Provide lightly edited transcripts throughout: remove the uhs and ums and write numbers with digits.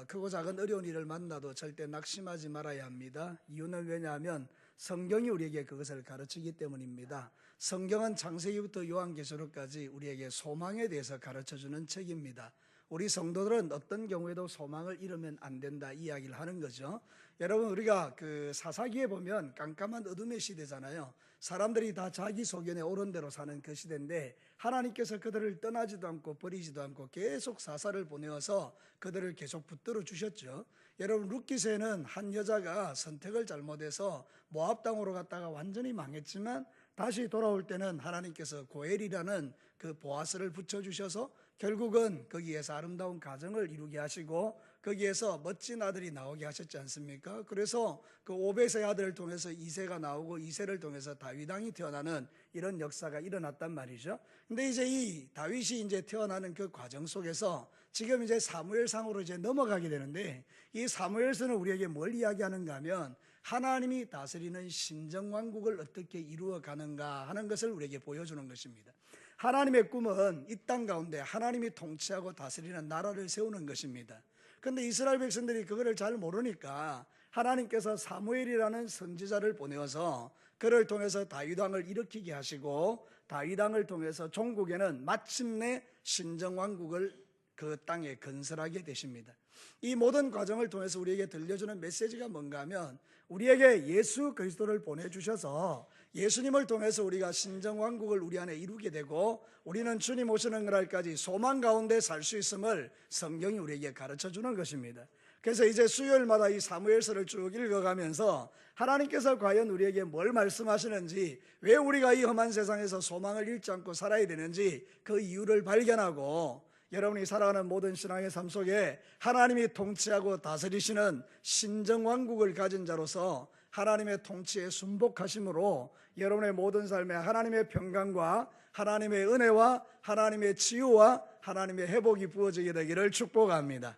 크고 작은 어려운 일을 만나도 절대 낙심하지 말아야 합니다. 이유는 왜냐하면 성경이 우리에게 그것을 가르치기 때문입니다. 성경은 창세기부터 요한계시록까지 우리에게 소망에 대해서 가르쳐주는 책입니다. 우리 성도들은 어떤 경우에도 소망을 잃으면 안 된다 이야기를 하는 거죠. 여러분, 우리가 그 사사기에 보면 깜깜한 어둠의 시대잖아요. 사람들이 다 자기 소견에 옳은 대로 사는 그 시대인데 하나님께서 그들을 떠나지도 않고 버리지도 않고 계속 사사를 보내어서 그들을 계속 붙들어 주셨죠. 여러분, 룻기서에는 한 여자가 선택을 잘못해서 모압 땅으로 갔다가 완전히 망했지만 다시 돌아올 때는 하나님께서 고엘이라는 그 보아스를 붙여주셔서 결국은 거기에서 아름다운 가정을 이루게 하시고 거기에서 멋진 아들이 나오게 하셨지 않습니까? 그래서 그 오벳의 아들을 통해서 이새가 나오고 이새를 통해서 다윗 왕이 태어나는 이런 역사가 일어났단 말이죠. 근데 이제 이 다윗이 이제 태어나는 그 과정 속에서 지금 이제 사무엘상으로 이제 넘어가게 되는데 이 사무엘서는 우리에게 뭘 이야기하는가 하면 하나님이 다스리는 신정왕국을 어떻게 이루어 가는가 하는 것을 우리에게 보여주는 것입니다. 하나님의 꿈은 이 땅 가운데 하나님이 통치하고 다스리는 나라를 세우는 것입니다. 그런데 이스라엘 백성들이 그거를 잘 모르니까 하나님께서 사무엘이라는 선지자를 보내어서 그를 통해서 다윗 왕을 일으키게 하시고 다윗 왕을 통해서 종국에는 마침내 신정왕국을 그 땅에 건설하게 되십니다. 이 모든 과정을 통해서 우리에게 들려주는 메시지가 뭔가 하면 우리에게 예수 그리스도를 보내주셔서 예수님을 통해서 우리가 신정왕국을 우리 안에 이루게 되고 우리는 주님 오시는 그날까지 소망 가운데 살 수 있음을 성경이 우리에게 가르쳐주는 것입니다. 그래서 이제 수요일마다 이 사무엘서를 쭉 읽어가면서 하나님께서 과연 우리에게 뭘 말씀하시는지, 왜 우리가 이 험한 세상에서 소망을 잃지 않고 살아야 되는지 그 이유를 발견하고 여러분이 살아가는 모든 신앙의 삶 속에 하나님이 통치하고 다스리시는 신정왕국을 가진 자로서 하나님의 통치에 순복하심으로 여러분의 모든 삶에 하나님의 평강과 하나님의 은혜와 하나님의 치유와 하나님의 회복이 부어지게 되기를 축복합니다.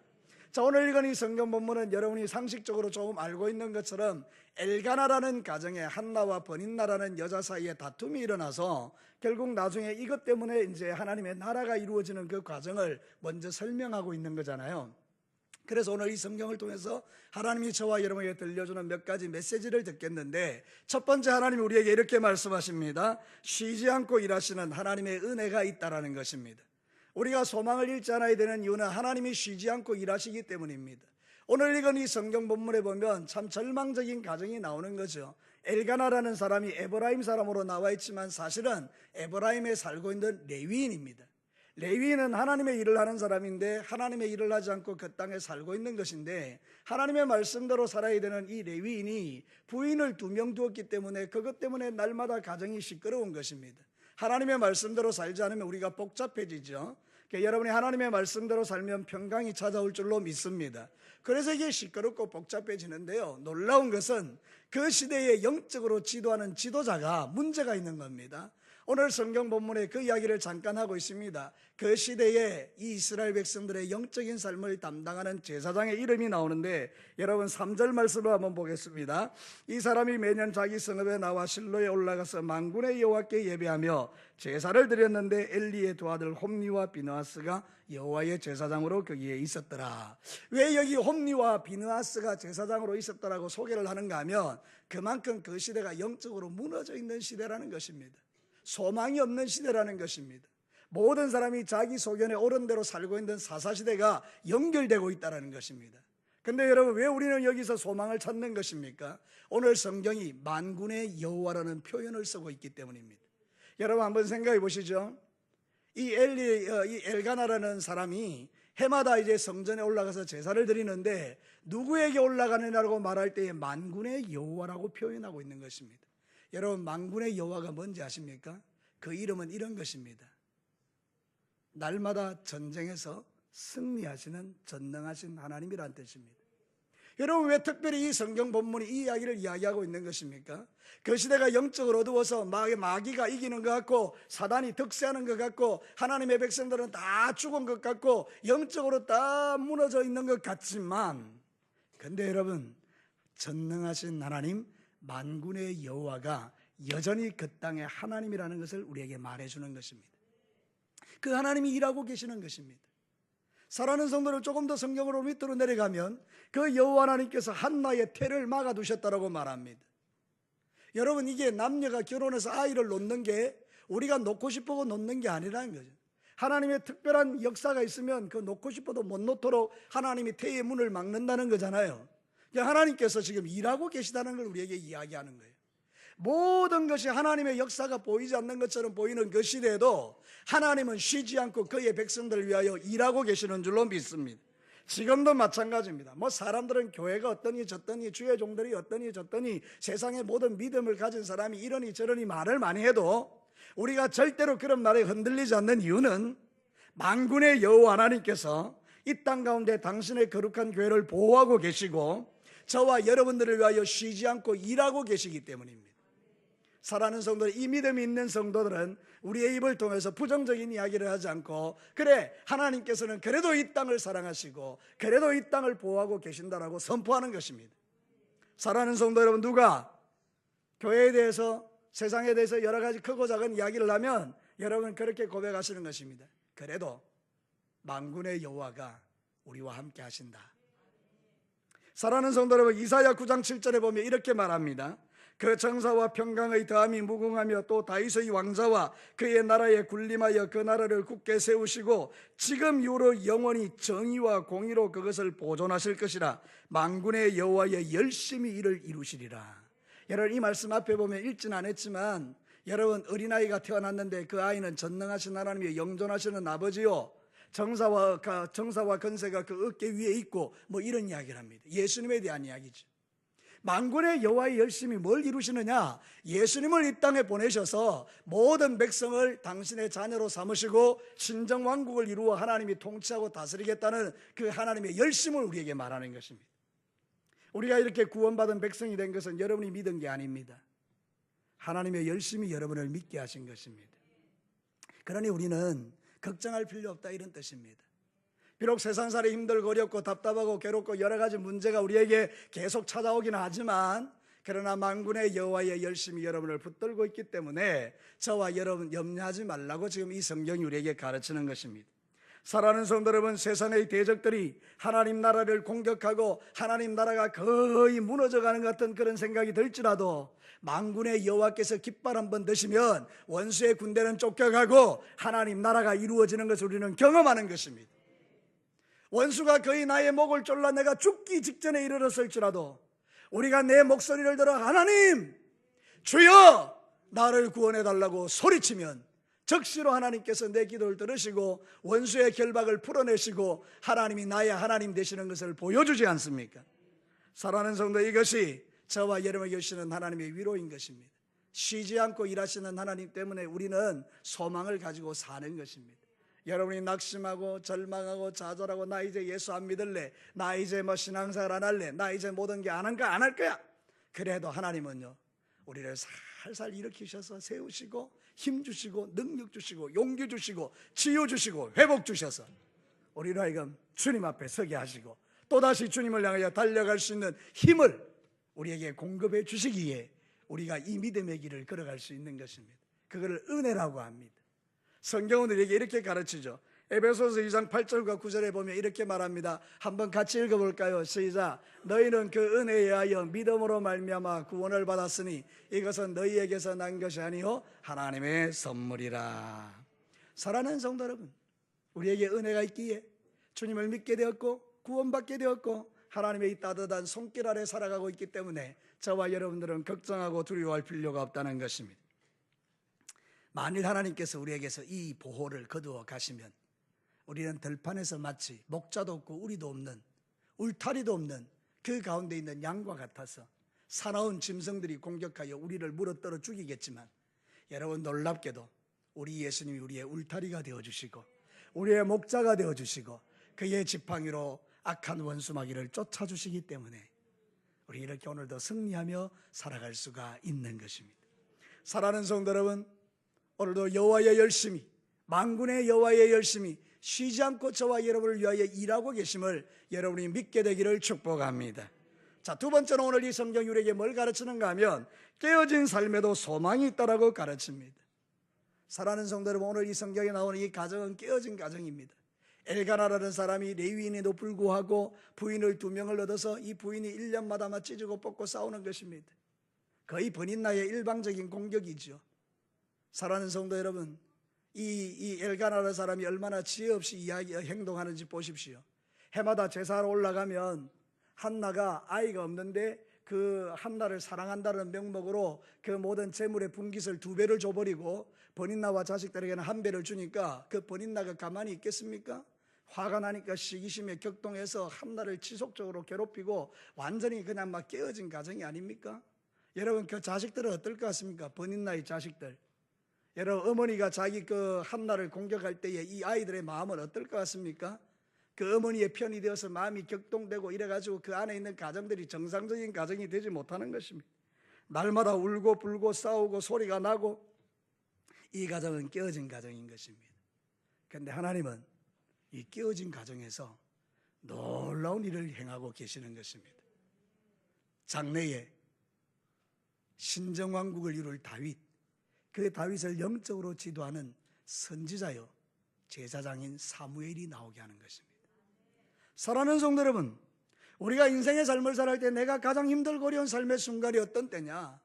자, 오늘 읽은 이 성경 본문은 여러분이 상식적으로 조금 알고 있는 것처럼 엘가나라는 가정에 한나와 버닌나라는 여자 사이에 다툼이 일어나서 결국 나중에 이것 때문에 이제 하나님의 나라가 이루어지는 그 과정을 먼저 설명하고 있는 거잖아요. 그래서 오늘 이 성경을 통해서 하나님이 저와 여러분에게 들려주는 몇 가지 메시지를 듣겠는데, 첫 번째, 하나님이 우리에게 이렇게 말씀하십니다. 쉬지 않고 일하시는 하나님의 은혜가 있다라는 것입니다. 우리가 소망을 잃지 않아야 되는 이유는 하나님이 쉬지 않고 일하시기 때문입니다. 오늘 읽은 이 성경 본문에 보면 참 절망적인 가정이 나오는 거죠. 엘가나라는 사람이 에브라임 사람으로 나와 있지만 사실은 에브라임에 살고 있는 레위인입니다. 레위인은 하나님의 일을 하는 사람인데 하나님의 일을 하지 않고 그 땅에 살고 있는 것인데, 하나님의 말씀대로 살아야 되는 이 레위인이 부인을 2명 두었기 때문에 그것 때문에 날마다 가정이 시끄러운 것입니다. 하나님의 말씀대로 살지 않으면 우리가 복잡해지죠. 그러니까 여러분이 하나님의 말씀대로 살면 평강이 찾아올 줄로 믿습니다. 그래서 이게 시끄럽고 복잡해지는데요, 놀라운 것은 그 시대에 영적으로 지도하는 지도자가 문제가 있는 겁니다. 오늘 성경 본문에 그 이야기를 잠깐 하고 있습니다. 그 시대에 이 이스라엘 백성들의 영적인 삶을 담당하는 제사장의 이름이 나오는데, 여러분 3절 말씀을 한번 보겠습니다. 이 사람이 매년 자기 성읍에 나와 실로에 올라가서 만군의 여호와께 예배하며 제사를 드렸는데 엘리의 두 아들 홈니와 비느하스가 여호와의 제사장으로 거기에 있었더라. 왜 여기 홈니와 비느하스가 제사장으로 있었더라고 소개를 하는가 하면 그만큼 그 시대가 영적으로 무너져 있는 시대라는 것입니다. 소망이 없는 시대라는 것입니다. 모든 사람이 자기 소견에 옳은 대로 살고 있는 사사시대가 연결되고 있다는 것입니다. 그런데 여러분, 왜 우리는 여기서 소망을 찾는 것입니까? 오늘 성경이 만군의 여호와라는 표현을 쓰고 있기 때문입니다. 여러분 한번 생각해 보시죠. 이 엘가나라는 사람이 해마다 이제 성전에 올라가서 제사를 드리는데 누구에게 올라가느냐고 말할 때에 만군의 여호와라고 표현하고 있는 것입니다. 여러분, 만군의 여호와가 뭔지 아십니까? 그 이름은 이런 것입니다. 날마다 전쟁에서 승리하시는 전능하신 하나님이라는 뜻입니다. 여러분, 왜 특별히 이 성경 본문이 이 이야기를 이야기하고 있는 것입니까? 그 시대가 영적으로 어두워서 마귀가 이기는 것 같고 사단이 득세하는 것 같고 하나님의 백성들은 다 죽은 것 같고 영적으로 다 무너져 있는 것 같지만, 근데 여러분, 전능하신 하나님 만군의 여호와가 여전히 그 땅의 하나님이라는 것을 우리에게 말해주는 것입니다. 그 하나님이 일하고 계시는 것입니다. 사랑하는 성도를 조금 더 성경으로 밑으로 내려가면 그 여호와 하나님께서 한나의 태를 막아두셨다라고 말합니다. 여러분, 이게 남녀가 결혼해서 아이를 놓는 게 우리가 놓고 싶어서 놓는 게 아니라는 거죠. 하나님의 특별한 역사가 있으면 그 놓고 싶어도 못 놓도록 하나님이 태의 문을 막는다는 거잖아요. 하나님께서 지금 일하고 계시다는 걸 우리에게 이야기하는 거예요. 모든 것이 하나님의 역사가 보이지 않는 것처럼 보이는 그 시대에도 하나님은 쉬지 않고 그의 백성들을 위하여 일하고 계시는 줄로 믿습니다. 지금도 마찬가지입니다. 사람들은 교회가 어떠니 저떠니 주의 종들이 어떠니 저떠니 세상의 모든 믿음을 가진 사람이 이러니 저러니 말을 많이 해도 우리가 절대로 그런 말에 흔들리지 않는 이유는 만군의 여호와 하나님께서 이 땅 가운데 당신의 거룩한 교회를 보호하고 계시고 저와 여러분들을 위하여 쉬지 않고 일하고 계시기 때문입니다. 사랑하는 성도들, 이 믿음이 있는 성도들은 우리의 입을 통해서 부정적인 이야기를 하지 않고, 그래, 하나님께서는 그래도 이 땅을 사랑하시고 그래도 이 땅을 보호하고 계신다라고 선포하는 것입니다. 사랑하는 성도 여러분, 누가 교회에 대해서 세상에 대해서 여러 가지 크고 작은 이야기를 하면 여러분 그렇게 고백하시는 것입니다. 그래도 만군의 여호와가 우리와 함께 하신다. 사랑하는 성도 여러분, 이사야 9장 7절에 보면 이렇게 말합니다. 그 정사와 평강의 다함이 무궁하며 또 다윗의 왕자와 그의 나라에 군림하여 그 나라를 굳게 세우시고 지금 이후로 영원히 정의와 공의로 그것을 보존하실 것이라. 만군의 여호와의 열심히 이를 이루시리라. 여러분, 이 말씀 앞에 보면 읽진 않았지만 여러분, 어린아이가 태어났는데 그 아이는 전능하신 하나님의 영존하시는 아버지요, 정사와 건세가 그 어깨 위에 있고 이런 이야기를 합니다. 예수님에 대한 이야기죠. 만군의 여호와의 열심히 뭘 이루시느냐? 예수님을 이 땅에 보내셔서 모든 백성을 당신의 자녀로 삼으시고 신정왕국을 이루어 하나님이 통치하고 다스리겠다는 그 하나님의 열심을 우리에게 말하는 것입니다. 우리가 이렇게 구원받은 백성이 된 것은 여러분이 믿은 게 아닙니다. 하나님의 열심히 여러분을 믿게 하신 것입니다. 그러니 우리는 걱정할 필요 없다, 이런 뜻입니다. 비록 세상살이 힘들고 어렵고 답답하고 괴롭고 여러 가지 문제가 우리에게 계속 찾아오기는 하지만, 그러나 만군의 여호와의 열심히 여러분을 붙들고 있기 때문에 저와 여러분 염려하지 말라고 지금 이 성경이 우리에게 가르치는 것입니다. 사랑하는 성도 여러분, 세상의 대적들이 하나님 나라를 공격하고 하나님 나라가 거의 무너져가는 것 같은 그런 생각이 들지라도 만군의 여호와께서 깃발 한번 드시면 원수의 군대는 쫓겨가고 하나님 나라가 이루어지는 것을 우리는 경험하는 것입니다. 원수가 거의 나의 목을 졸라 내가 죽기 직전에 이르렀을지라도 우리가 내 목소리를 들어 하나님 주여 나를 구원해달라고 소리치면 적시로 하나님께서 내 기도를 들으시고 원수의 결박을 풀어내시고 하나님이 나의 하나님 되시는 것을 보여주지 않습니까? 사랑하는 성도, 이것이 저와 여러분에게 주시는 하나님의 위로인 것입니다. 쉬지 않고 일하시는 하나님 때문에 우리는 소망을 가지고 사는 것입니다. 여러분이 낙심하고 절망하고 좌절하고 나 이제 예수 안 믿을래, 나 이제 신앙생활 안 할래, 나 이제 모든 게 안 할 거야. 그래도 하나님은요, 우리를 살살 일으키셔서 세우시고 힘 주시고 능력 주시고 용기 주시고 치유 주시고 회복 주셔서 우리로 하여금 주님 앞에 서게 하시고 또다시 주님을 향하여 달려갈 수 있는 힘을 우리에게 공급해 주시기에 우리가 이 믿음의 길을 걸어갈 수 있는 것입니다. 그걸 은혜라고 합니다. 성경은 우리에게 이렇게 가르치죠. 에베소서 2장 8절과 9절에 보면 이렇게 말합니다. 한번 같이 읽어볼까요? 시작. 너희는 그 은혜에 의하여 믿음으로 말미암아 구원을 받았으니 이것은 너희에게서 난 것이 아니요 하나님의 선물이라. 사랑하는 성도 여러분, 우리에게 은혜가 있기에 주님을 믿게 되었고 구원받게 되었고 하나님의 이 따뜻한 손길 아래 살아가고 있기 때문에 저와 여러분들은 걱정하고 두려워할 필요가 없다는 것입니다. 만일 하나님께서 우리에게서 이 보호를 거두어 가시면 우리는 들판에서 마치 목자도 없고 우리도 없는, 울타리도 없는 그 가운데 있는 양과 같아서 사나운 짐승들이 공격하여 우리를 물어뜯어 죽이겠지만, 여러분 놀랍게도 우리 예수님이 우리의 울타리가 되어주시고 우리의 목자가 되어주시고 그의 지팡이로 악한 원수마귀를 쫓아주시기 때문에 우리 이렇게 오늘도 승리하며 살아갈 수가 있는 것입니다. 사랑하는 성도 여러분, 오늘도 여호와의 열심히, 만군의 여호와의 열심히 쉬지 않고 저와 여러분을 위하여 일하고 계심을 여러분이 믿게 되기를 축복합니다. 자, 두 번째는 오늘 이 성경이 우리에게 뭘 가르치는가 하면 깨어진 삶에도 소망이 있다라고 가르칩니다. 사랑하는 성도 여러분, 오늘 이 성경에 나오는 이 가정은 깨어진 가정입니다. 엘가나라는 사람이 레위인에도 불구하고 부인을 2명을 얻어서 이 부인이 1년마다 찢고 뽑고 싸우는 것입니다. 거의 번인나의 일방적인 공격이죠. 사랑하는 성도 여러분, 이 엘가나라는 사람이 얼마나 지혜 없이 행동하는지 보십시오. 해마다 제사하러 올라가면 한나가 아이가 없는데 그 한나를 사랑한다는 명목으로 그 모든 재물의 분깃을 2배를 줘버리고 번인나와 자식들에게는 1배를 주니까 그 번인나가 가만히 있겠습니까? 화가 나니까 시기심에 격동해서 한나를 지속적으로 괴롭히고 완전히 그냥 깨어진 가정이 아닙니까? 여러분, 그 자식들은 어떨 것 같습니까? 번인나의 자식들. 여러분, 어머니가 자기 그 한나를 공격할 때에 이 아이들의 마음은 어떨 것 같습니까? 그 어머니의 편이 되어서 마음이 격동되고 이래가지고 그 안에 있는 가정들이 정상적인 가정이 되지 못하는 것입니다. 날마다 울고 불고 싸우고 소리가 나고 이 가정은 깨어진 가정인 것입니다. 그런데 하나님은 이 깨어진 가정에서 놀라운 일을 행하고 계시는 것입니다. 장래에 신정왕국을 이룰 다윗, 그 다윗을 영적으로 지도하는 선지자요 제사장인 사무엘이 나오게 하는 것입니다. 사랑하는 성도 여러분, 우리가 인생의 삶을 살아갈 때 내가 가장 힘들고 어려운 삶의 순간이 어떤 때냐?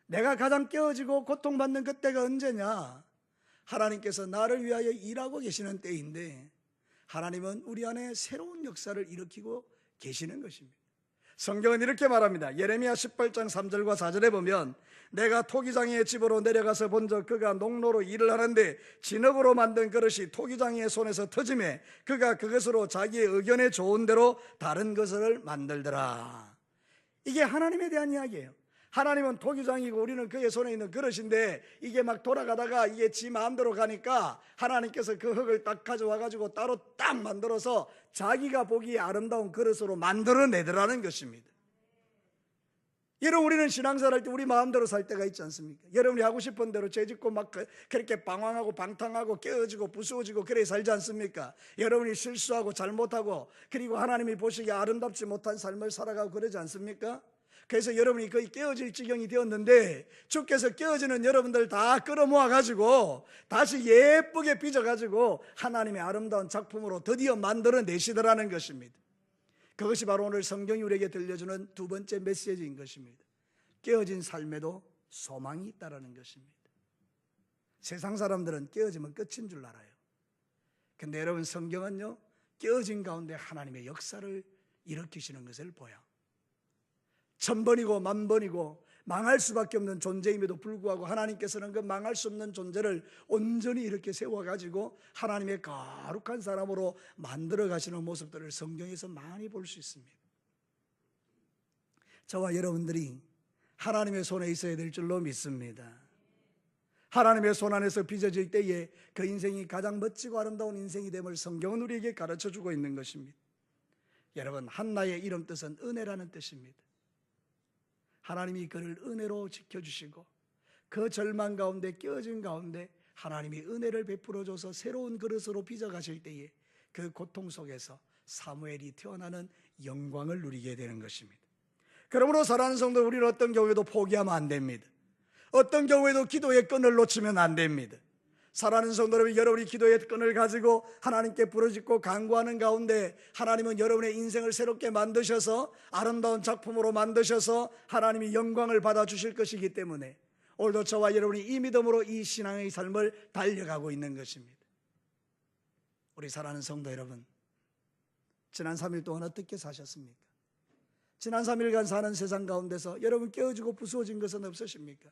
내가 가장 깨어지고 고통받는 그때가 언제냐? 하나님께서 나를 위하여 일하고 계시는 때인데 하나님은 우리 안에 새로운 역사를 일으키고 계시는 것입니다. 성경은 이렇게 말합니다. 예레미야 18장 3절과 4절에 보면 내가 토기장이의 집으로 내려가서 본적 그가 농로로 일을 하는데 진흙으로 만든 그릇이 토기장이의 손에서 터지매 그가 그것으로 자기의 의견에 좋은 대로 다른 것을 만들더라. 이게 하나님에 대한 이야기예요. 하나님은 토기장이고 우리는 그의 손에 있는 그릇인데 이게 돌아가다가 이게 지 마음대로 가니까 하나님께서 그 흙을 딱 가져와 가지고 따로 딱 만들어서 자기가 보기에 아름다운 그릇으로 만들어내더라는 것입니다. 여러분, 우리는 신앙생활 할 때 우리 마음대로 살 때가 있지 않습니까? 여러분이 하고 싶은 대로 죄짓고 그렇게 방황하고 방탕하고 깨어지고 부수어지고 그래 살지 않습니까? 여러분이 실수하고 잘못하고 그리고 하나님이 보시기에 아름답지 못한 삶을 살아가고 그러지 않습니까? 그래서 여러분이 거의 깨어질 지경이 되었는데 주께서 깨어지는 여러분들 다 끌어모아 가지고 다시 예쁘게 빚어 가지고 하나님의 아름다운 작품으로 드디어 만들어내시더라는 것입니다. 그것이 바로 오늘 성경이 우리에게 들려주는 2번째 메시지인 것입니다. 깨어진 삶에도 소망이 있다는 것입니다. 세상 사람들은 깨어지면 끝인 줄 알아요. 그런데 여러분, 성경은요 깨어진 가운데 하나님의 역사를 일으키시는 것을 보여. 1000번이고 10,000번이고 망할 수밖에 없는 존재임에도 불구하고 하나님께서는 그 망할 수 없는 존재를 온전히 이렇게 세워가지고 하나님의 거룩한 사람으로 만들어 가시는 모습들을 성경에서 많이 볼 수 있습니다. 저와 여러분들이 하나님의 손에 있어야 될 줄로 믿습니다. 하나님의 손 안에서 빚어질 때에 그 인생이 가장 멋지고 아름다운 인생이 됨을 성경은 우리에게 가르쳐주고 있는 것입니다. 여러분, 한나의 이름 뜻은 은혜라는 뜻입니다. 하나님이 그를 은혜로 지켜주시고 그 절망 가운데 깨어진 가운데 하나님이 은혜를 베풀어줘서 새로운 그릇으로 빚어가실 때에 그 고통 속에서 사무엘이 태어나는 영광을 누리게 되는 것입니다. 그러므로 사랑하는 성도, 우리는 어떤 경우에도 포기하면 안 됩니다. 어떤 경우에도 기도의 끈을 놓치면 안 됩니다. 사랑하는 성도 여러분, 여러분이 기도의 끈을 가지고 하나님께 부르짖고 간구하는 가운데 하나님은 여러분의 인생을 새롭게 만드셔서 아름다운 작품으로 만드셔서 하나님이 영광을 받아주실 것이기 때문에 오늘도 저와 여러분이 이 믿음으로 이 신앙의 삶을 달려가고 있는 것입니다. 우리 사랑하는 성도 여러분, 지난 3일 동안 어떻게 사셨습니까? 지난 3일간 사는 세상 가운데서 여러분 깨어지고 부수어진 것은 없으십니까?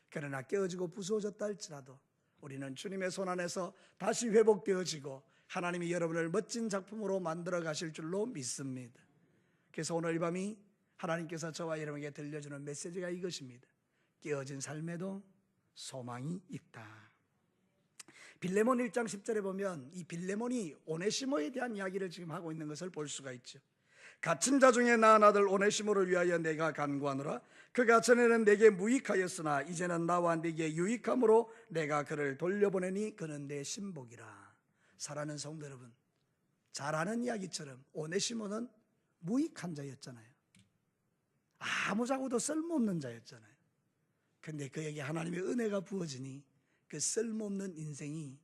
그러나 깨어지고 부수어졌다 할지라도 우리는 주님의 손 안에서 다시 회복되어지고 하나님이 여러분을 멋진 작품으로 만들어 가실 줄로 믿습니다. 그래서 오늘 이 밤이 하나님께서 저와 여러분에게 들려주는 메시지가 이것입니다. 깨어진 삶에도 소망이 있다. 빌레몬 1장 10절에 보면 이 빌레몬이 오네시모에 대한 이야기를 지금 하고 있는 것을 볼 수가 있죠. 갇힌 자 중에 낳은 아들 오네시모를 위하여 내가 간구하노라. 그가 전에는 내게 무익하였으나 이제는 나와 네게 유익함으로 내가 그를 돌려보내니 그는 내 신복이라. 사랑하는 성도 여러분, 잘 아는 이야기처럼 오네시모는 무익한 자였잖아요. 아무자고도 쓸모없는 자였잖아요. 그런데 그에게 하나님의 은혜가 부어지니 그 쓸모없는 인생이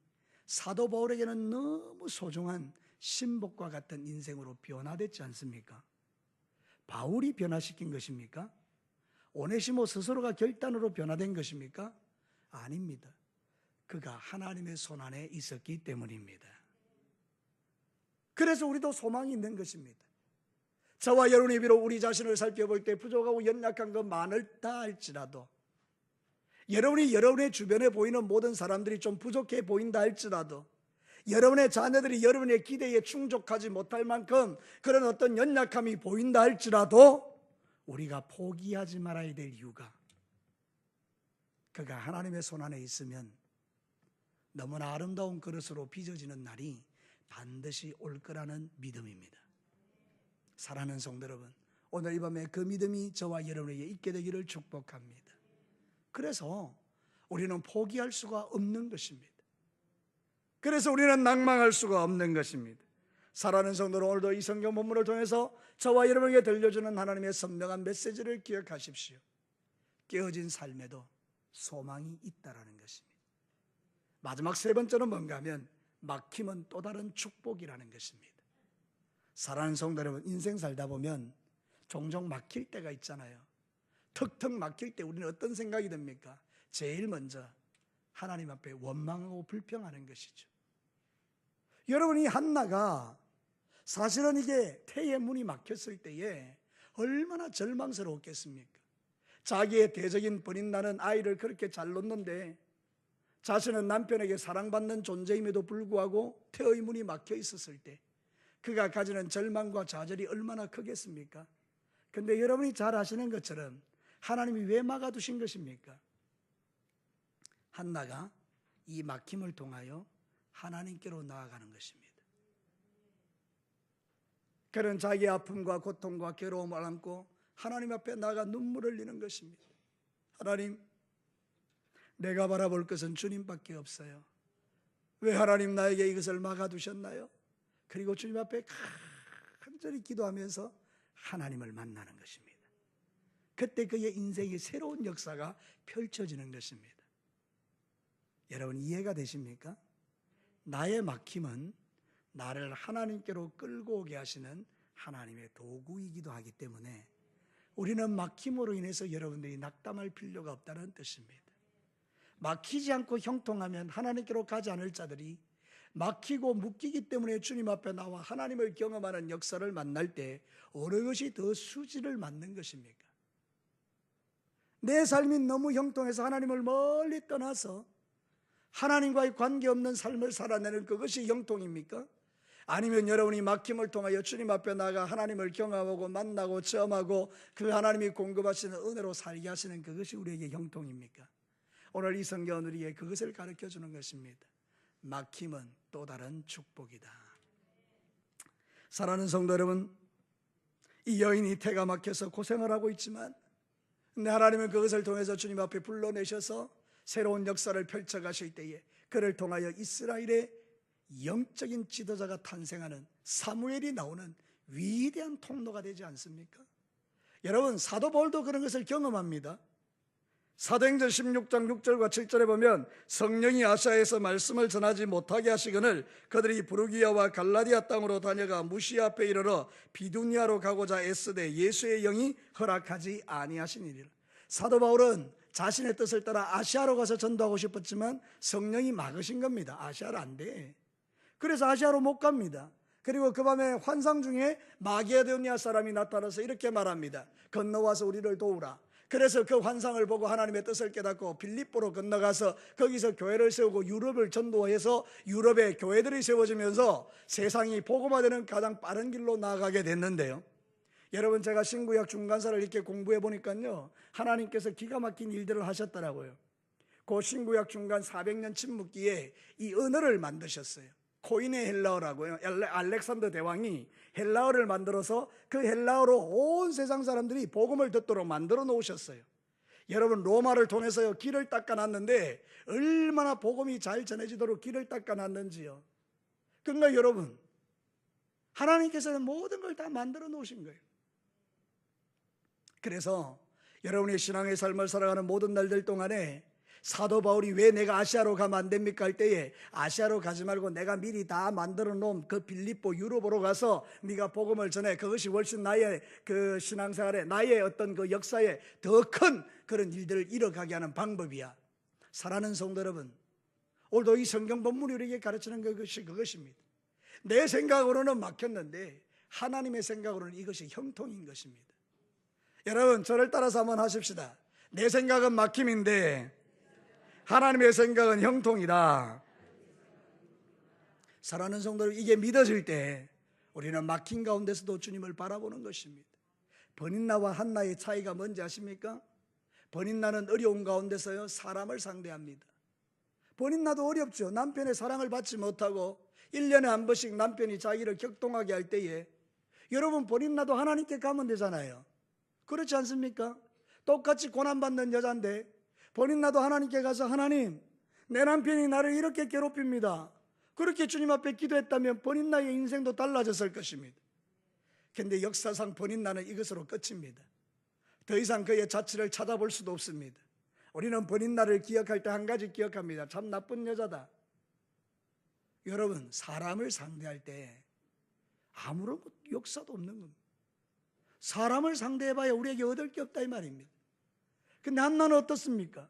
사도 바울에게는 너무 소중한 신복과 같은 인생으로 변화됐지 않습니까? 바울이 변화시킨 것입니까? 오네시모 스스로가 결단으로 변화된 것입니까? 아닙니다. 그가 하나님의 손안에 있었기 때문입니다. 그래서 우리도 소망이 있는 것입니다. 저와 여러분이 비록 우리 자신을 살펴볼 때 부족하고 연약한 것 많다 할지라도, 여러분이 여러분의 주변에 보이는 모든 사람들이 좀 부족해 보인다 할지라도, 여러분의 자녀들이 여러분의 기대에 충족하지 못할 만큼 그런 어떤 연약함이 보인다 할지라도 우리가 포기하지 말아야 될 이유가, 그가 하나님의 손안에 있으면 너무나 아름다운 그릇으로 빚어지는 날이 반드시 올 거라는 믿음입니다. 사랑하는 성도 여러분, 오늘 이 밤에 그 믿음이 저와 여러분에게 있게 되기를 축복합니다. 그래서 우리는 포기할 수가 없는 것입니다. 그래서 우리는 낭망할 수가 없는 것입니다. 사랑하는 성도 여러분, 오늘도 이 성경 본문을 통해서 저와 여러분에게 들려주는 하나님의 선명한 메시지를 기억하십시오. 깨어진 삶에도 소망이 있다라는 것입니다. 마지막 세 번째는 뭔가 하면 막힘은 또 다른 축복이라는 것입니다. 사랑하는 성도 여러분, 인생 살다 보면 종종 막힐 때가 있잖아요. 턱턱 막힐 때 우리는 어떤 생각이 듭니까? 제일 먼저 하나님 앞에 원망하고 불평하는 것이죠. 여러분이 한나가 사실은 이게 태의 문이 막혔을 때에 얼마나 절망스러웠겠습니까? 자기의 대적인 버린 나는 아이를 그렇게 잘 놓는데 자신은 남편에게 사랑받는 존재임에도 불구하고 태의 문이 막혀 있었을 때 그가 가지는 절망과 좌절이 얼마나 크겠습니까? 근데 여러분이 잘 아시는 것처럼 하나님이 왜 막아두신 것입니까? 한나가 이 막힘을 통하여 하나님께로 나아가는 것입니다. 그는 자기의 아픔과 고통과 괴로움을 안고 하나님 앞에 나가 눈물을 흘리는 것입니다. 하나님, 내가 바라볼 것은 주님밖에 없어요. 왜 하나님 나에게 이것을 막아두셨나요? 그리고 주님 앞에 간절히 기도하면서 하나님을 만나는 것입니다. 그때 그의 인생의 새로운 역사가 펼쳐지는 것입니다. 여러분 이해가 되십니까? 나의 막힘은 나를 하나님께로 끌고 오게 하시는 하나님의 도구이기도 하기 때문에 우리는 막힘으로 인해서 여러분들이 낙담할 필요가 없다는 뜻입니다. 막히지 않고 형통하면 하나님께로 가지 않을 자들이 막히고 묶이기 때문에 주님 앞에 나와 하나님을 경험하는 역사를 만날 때 어느 것이 더 수지를 맞는 것입니까? 내 삶이 너무 형통해서 하나님을 멀리 떠나서 하나님과의 관계없는 삶을 살아내는 그것이 형통입니까? 아니면 여러분이 막힘을 통하여 주님 앞에 나가 하나님을 경험하고 만나고 체험하고 그 하나님이 공급하시는 은혜로 살게 하시는 그것이 우리에게 형통입니까? 오늘 이 성경은 우리에게 그것을 가르쳐 주는 것입니다. 막힘은 또 다른 축복이다. 사랑하는 성도 여러분, 이 여인이 태가 막혀서 고생을 하고 있지만 근데 하나님은 그것을 통해서 주님 앞에 불러내셔서 새로운 역사를 펼쳐가실 때에 그를 통하여 이스라엘의 영적인 지도자가 탄생하는 사무엘이 나오는 위대한 통로가 되지 않습니까? 여러분 사도 바울도 그런 것을 경험합니다. 사도행전 16장 6절과 7절에 보면 성령이 아시아에서 말씀을 전하지 못하게 하시거늘 그들이 부르기아와 갈라디아 땅으로 다녀가 무시아 앞에 이르러 비두니아로 가고자 애쓰되 예수의 영이 허락하지 아니하시니라. 사도 바울은 자신의 뜻을 따라 아시아로 가서 전도하고 싶었지만 성령이 막으신 겁니다. 아시아로 안 돼. 그래서 아시아로 못 갑니다. 그리고 그 밤에 환상 중에 마게도니아 사람이 나타나서 이렇게 말합니다. 건너와서 우리를 도우라. 그래서 그 환상을 보고 하나님의 뜻을 깨닫고 빌립보로 건너가서 거기서 교회를 세우고 유럽을 전도해서 유럽에 교회들이 세워지면서 세상이 복음화되는 가장 빠른 길로 나아가게 됐는데요. 여러분 제가 신구약 중간사를 이렇게 공부해 보니까요, 하나님께서 기가 막힌 일들을 하셨더라고요. 그 신구약 중간 400년 침묵기에 이 언어를 만드셨어요. 코인의 헬라어라고요. 알렉산더 대왕이 헬라어를 만들어서 그 헬라어로 온 세상 사람들이 복음을 듣도록 만들어 놓으셨어요. 여러분 로마를 통해서요 길을 닦아놨는데 얼마나 복음이 잘 전해지도록 길을 닦아놨는지요. 그러니까 여러분 하나님께서는 모든 걸 다 만들어 놓으신 거예요. 그래서 여러분의 신앙의 삶을 살아가는 모든 날들 동안에 사도 바울이 왜 내가 아시아로 가면 안 됩니까 할 때에 아시아로 가지 말고 내가 미리 다 만들어 놓은 그 빌립보 유럽으로 가서 네가 복음을 전해. 그것이 훨씬 나의 그 신앙생활에, 나의 어떤 그 역사에 더 큰 그런 일들을 이뤄가게 하는 방법이야. 사랑하는 성도 여러분, 오늘도 이 성경 본문이 우리에게 가르치는 것이 그것입니다. 내 생각으로는 막혔는데 하나님의 생각으로는 이것이 형통인 것입니다. 여러분, 저를 따라서 한번 하십시다. 내 생각은 막힘인데 하나님의 생각은 형통이다. 사랑하는 성도들, 이게 믿어질 때 우리는 막힌 가운데서도 주님을 바라보는 것입니다. 버닌나와 한나의 차이가 뭔지 아십니까? 버닌나는 어려운 가운데서요 사람을 상대합니다. 버닌나도 어렵죠. 남편의 사랑을 받지 못하고 1년에 한 번씩 남편이 자기를 격동하게 할 때에 여러분, 버닌나도 하나님께 가면 되잖아요. 그렇지 않습니까? 똑같이 고난받는 여자인데 버닌나도 하나님께 가서 하나님, 내 남편이 나를 이렇게 괴롭힙니다. 그렇게 주님 앞에 기도했다면 버닌나의 인생도 달라졌을 것입니다. 그런데 역사상 버닌나는 이것으로 끝입니다. 더 이상 그의 자취를 찾아볼 수도 없습니다. 우리는 버닌나를 기억할 때 한 가지 기억합니다. 참 나쁜 여자다. 여러분, 사람을 상대할 때 아무런 역사도 없는 겁니다. 사람을 상대해봐야 우리에게 얻을 게 없다 이 말입니다. 근데 한나는 어떻습니까?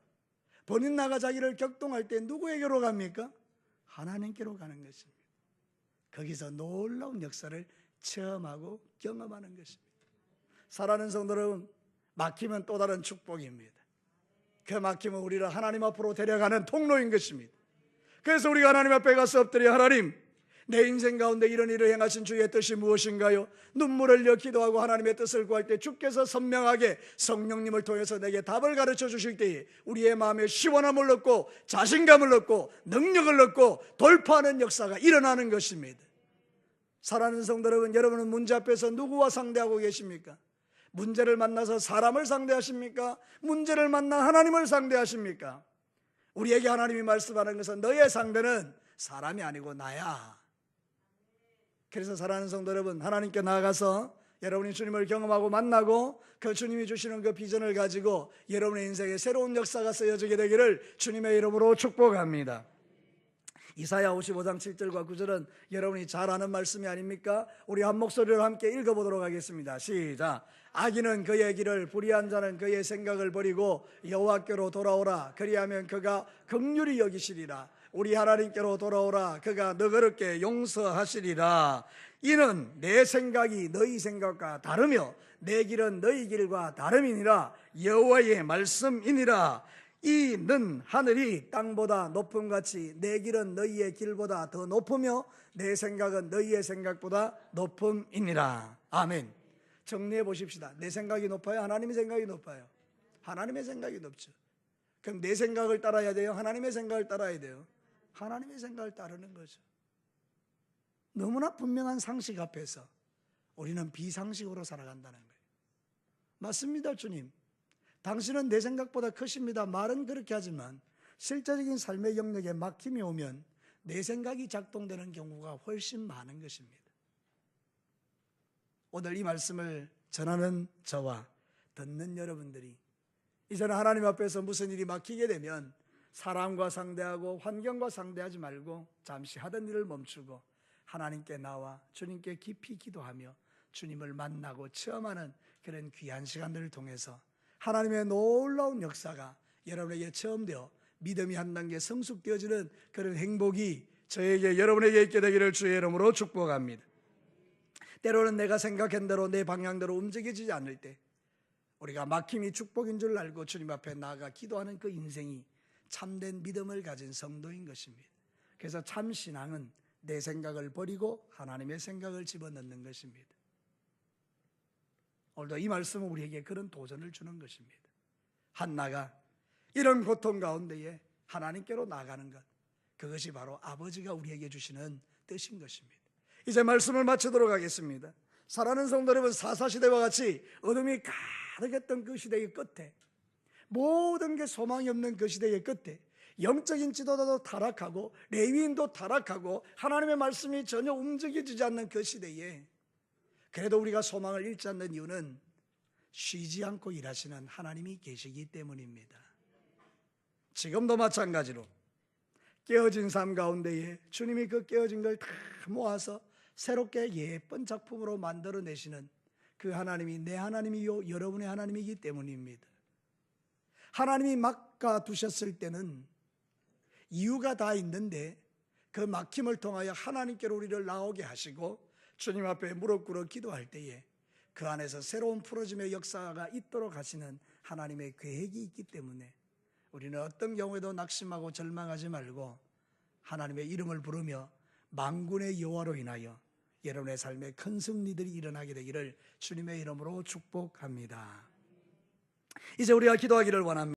버닌나가 자기를 격동할 때 누구에게로 갑니까? 하나님께로 가는 것입니다. 거기서 놀라운 역사를 체험하고 경험하는 것입니다. 사랑하는 성도 여러분, 막히면 또 다른 축복입니다. 그 막힘은 우리를 하나님 앞으로 데려가는 통로인 것입니다. 그래서 우리가 하나님 앞에 가서 엎드려 하나님, 내 인생 가운데 이런 일을 행하신 주의 뜻이 무엇인가요? 눈물을 흘려 기도하고 하나님의 뜻을 구할 때 주께서 선명하게 성령님을 통해서 내게 답을 가르쳐 주실 때에 우리의 마음에 시원함을 얻고 자신감을 얻고 능력을 얻고 돌파하는 역사가 일어나는 것입니다. 사랑하는 성도 여러분, 여러분은 문제 앞에서 누구와 상대하고 계십니까? 문제를 만나서 사람을 상대하십니까? 문제를 만나 하나님을 상대하십니까? 우리에게 하나님이 말씀하는 것은 너의 상대는 사람이 아니고 나야. 그래서 사랑하는 성도 여러분, 하나님께 나아가서 여러분이 주님을 경험하고 만나고 그 주님이 주시는 그 비전을 가지고 여러분의 인생에 새로운 역사가 쓰여지게 되기를 주님의 이름으로 축복합니다. 이사야 55장 7절과 9절은 여러분이 잘 아는 말씀이 아닙니까? 우리 한 목소리로 함께 읽어보도록 하겠습니다. 시작. 악인은 그의 길을, 불의한 자는 그의 생각을 버리고 여호와께로 돌아오라. 그리하면 그가 긍휼히 여기시리라. 우리 하나님께로 돌아오라. 그가 너그럽게 용서하시리라. 이는 내 생각이 너희 생각과 다르며 내 길은 너희 길과 다름이니라. 여호와의 말씀이니라. 이는 하늘이 땅보다 높음같이 내 길은 너희의 길보다 더 높으며 내 생각은 너희의 생각보다 높음이니라. 아멘. 정리해 보십시다. 내 생각이 높아요? 하나님의 생각이 높아요? 하나님의 생각이 높죠. 그럼 내 생각을 따라야 돼요? 하나님의 생각을 따라야 돼요? 하나님의 생각을 따르는 거죠. 너무나 분명한 상식 앞에서 우리는 비상식으로 살아간다는 거예요. 맞습니다, 주님. 당신은 내 생각보다 크십니다. 말은 그렇게 하지만 실제적인 삶의 영역에 막힘이 오면 내 생각이 작동되는 경우가 훨씬 많은 것입니다. 오늘 이 말씀을 전하는 저와 듣는 여러분들이 이제는 하나님 앞에서 무슨 일이 막히게 되면 사람과 상대하고 환경과 상대하지 말고 잠시 하던 일을 멈추고 하나님께 나와 주님께 깊이 기도하며 주님을 만나고 체험하는 그런 귀한 시간들을 통해서 하나님의 놀라운 역사가 여러분에게 체험되어 믿음이 한 단계 성숙되어지는 그런 행복이 저에게, 여러분에게 있게 되기를 주의 이름으로 축복합니다. 때로는 내가 생각한 대로 내 방향대로 움직이지 않을 때 우리가 막힘이 축복인 줄 알고 주님 앞에 나아가 기도하는 그 인생이 참된 믿음을 가진 성도인 것입니다. 그래서 참 신앙은 내 생각을 버리고 하나님의 생각을 집어넣는 것입니다. 오늘도 이 말씀은 우리에게 그런 도전을 주는 것입니다. 한나가 이런 고통 가운데에 하나님께로 나가는 것, 그것이 바로 아버지가 우리에게 주시는 뜻인 것입니다. 이제 말씀을 마치도록 하겠습니다. 사랑하는 성도 여러분, 사사시대와 같이 어둠이 가득했던 그 시대의 끝에, 모든 게 소망이 없는 그 시대의 끝에 영적인 지도자도 타락하고 레위인도 타락하고 하나님의 말씀이 전혀 움직여지지 않는 그 시대에 그래도 우리가 소망을 잃지 않는 이유는 쉬지 않고 일하시는 하나님이 계시기 때문입니다. 지금도 마찬가지로 깨어진 삶 가운데에 주님이 그 깨어진 걸 다 모아서 새롭게 예쁜 작품으로 만들어내시는 그 하나님이 내 하나님이요 여러분의 하나님이기 때문입니다. 하나님이 막아두셨을 때는 이유가 다 있는데 그 막힘을 통하여 하나님께로 우리를 나오게 하시고 주님 앞에 무릎 꿇어 기도할 때에 그 안에서 새로운 풀어짐의 역사가 있도록 하시는 하나님의 계획이 있기 때문에 우리는 어떤 경우에도 낙심하고 절망하지 말고 하나님의 이름을 부르며 만군의 여호와로 인하여 여러분의 삶에 큰 승리들이 일어나게 되기를 주님의 이름으로 축복합니다. 이제 우리가 기도하기를 원합니다.